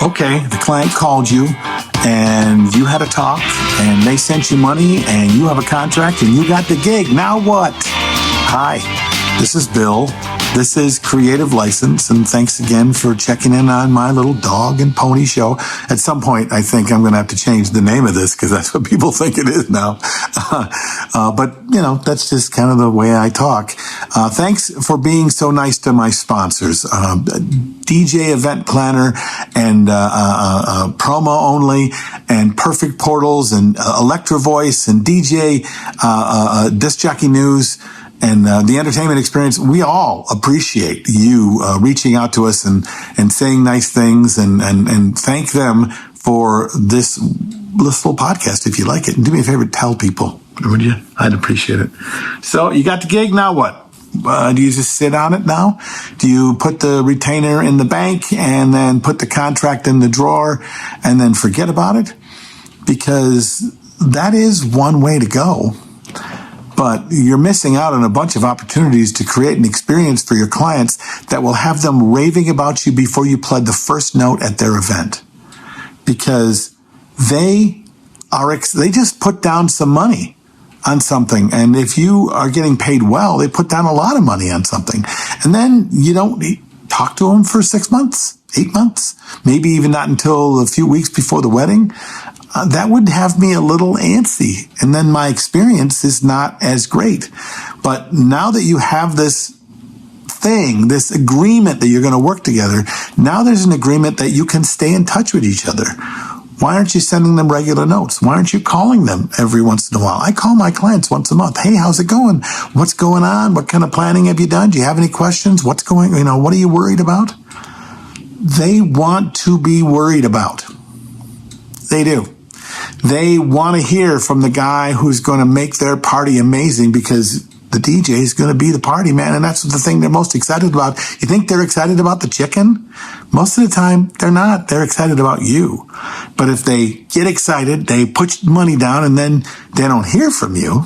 Okay, the client called you and you had a talk and they sent you money and you have a contract and you got the gig. Now what? Hi, this is Bill. This is Creative License, and thanks again for checking in on my little dog and pony show. At some point, I think I'm going to have to change the name of this because that's what people think it is now. But, you know, that's just kind of the way I talk. Thanks for being so nice to my sponsors. DJ Event Planner and Promo Only and Perfect Portals and Electro Voice and DJ Disc Jockey News and the entertainment experience. We all appreciate you reaching out to us and saying nice things and thank them for this little podcast if you like it. And do me a favor, tell people, would you? I'd appreciate it. So you got the gig, now what? Do you just sit on it now? Do you put the retainer in the bank and then put the contract in the drawer and then forget about it? Because that is one way to go. But you're missing out on a bunch of opportunities to create an experience for your clients that will have them raving about you before you play the first note at their event. Because they just put down some money on something. And if you are getting paid well, they put down a lot of money on something. And then you don't talk to them for 6 months, 8 months, maybe even not until a few weeks before the wedding. That would have me a little antsy. And then my experience is not as great. But now that you have this thing, this agreement that you're going to work together, now there's an agreement that you can stay in touch with each other. Why aren't you sending them regular notes? Why aren't you calling them every once in a while? I call my clients once a month. Hey, how's it going? What's going on? What kind of planning have you done? Do you have any questions? What are you worried about? They want to be worried about. They do. They want to hear from the guy who's going to make their party amazing because the DJ is going to be the party man, and that's the thing they're most excited about. You think they're excited about the chicken? Most of the time, they're not. They're excited about you. But if they get excited, they put money down, and then they don't hear from you,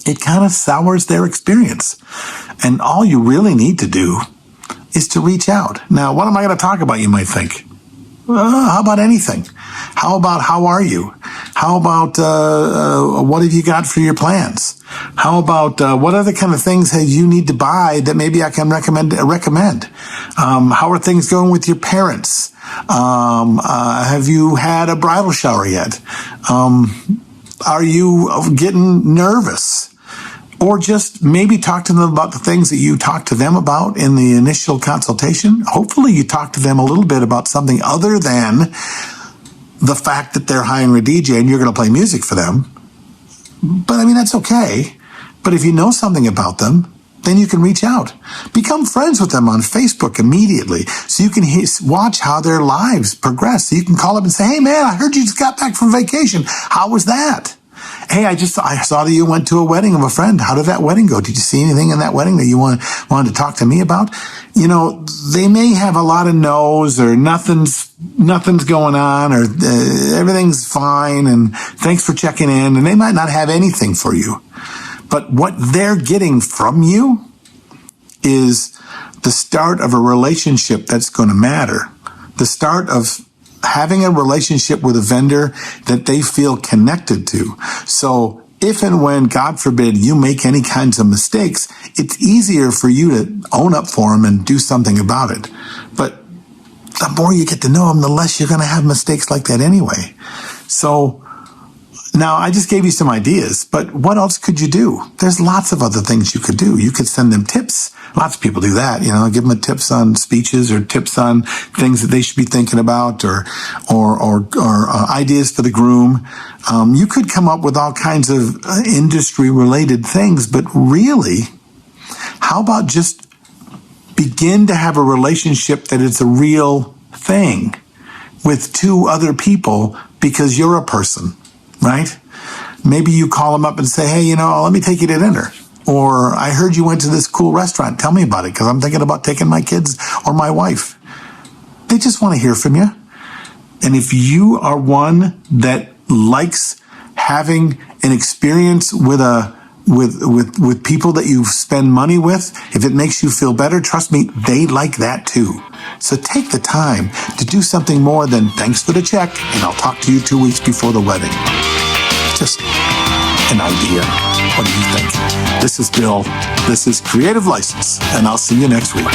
it kind of sours their experience. And all you really need to do is to reach out. Now, what am I going to talk about, you might think? How about anything? How about how are you? How about what have you got for your plans? How about what other kind of things have you need to buy that maybe I can recommend? How are things going with your parents? Have you had a bridal shower yet? Are you getting nervous? Or just maybe talk to them about the things that you talked to them about in the initial consultation. Hopefully you talk to them a little bit about something other than the fact that they're hiring a DJ and you're going to play music for them. But I mean, that's okay. But if you know something about them, then you can reach out. Become friends with them on Facebook immediately so you can watch how their lives progress. So you can call up and say, hey man, I heard you just got back from vacation. How was that? Hey, I saw that you went to a wedding of a friend. How did that wedding go? Did you see anything in that wedding that you wanted to talk to me about? You know, they may have a lot of no's or nothing's going on or everything's fine and thanks for checking in, and they might not have anything for you. But what they're getting from you is the start of a relationship that's going to matter. The start of having a relationship with a vendor that they feel connected to. So if and when, God forbid, you make any kinds of mistakes, it's easier for you to own up for them and do something about it. But the more you get to know them, the less you're going to have mistakes like that anyway. So now I just gave you some ideas, but what else could you do? There's lots of other things you could do. You could send them tips. Lots of people do that, give them tips on speeches or tips on things that they should be thinking about or ideas for the groom. You could come up with all kinds of industry related things, but really, how about just begin to have a relationship that it's a real thing with two other people because you're a person, right? Maybe you call them up and say, hey, let me take you to dinner. Or I heard you went to this cool restaurant. Tell me about it because I'm thinking about taking my kids or my wife. They just want to hear from you. And if you are one that likes having an experience with people that you spend money with, if it makes you feel better, trust me, they like that too. So take the time to do something more than thanks for the check, and I'll talk to you 2 weeks before the wedding. Just an idea. What do you think? This is Bill. This is Creative License, and I'll see you next week.